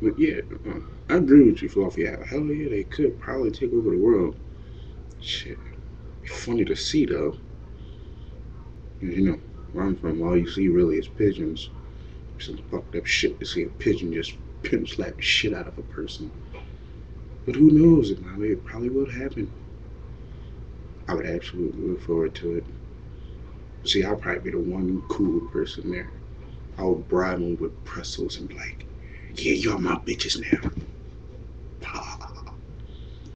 But yeah, I agree with you, Fluffy. Hell yeah, they could probably take over the world. Shit, funny to see though. You know, where I'm from, all you see really is pigeons. Some fucked up shit to see a pigeon just pimp slap the shit out of a person. But who knows? It probably will happen. I would absolutely look forward to it. See, I'll probably be the one cool person there. I would bribe them with pretzels and be like, yeah, y'all my bitches now.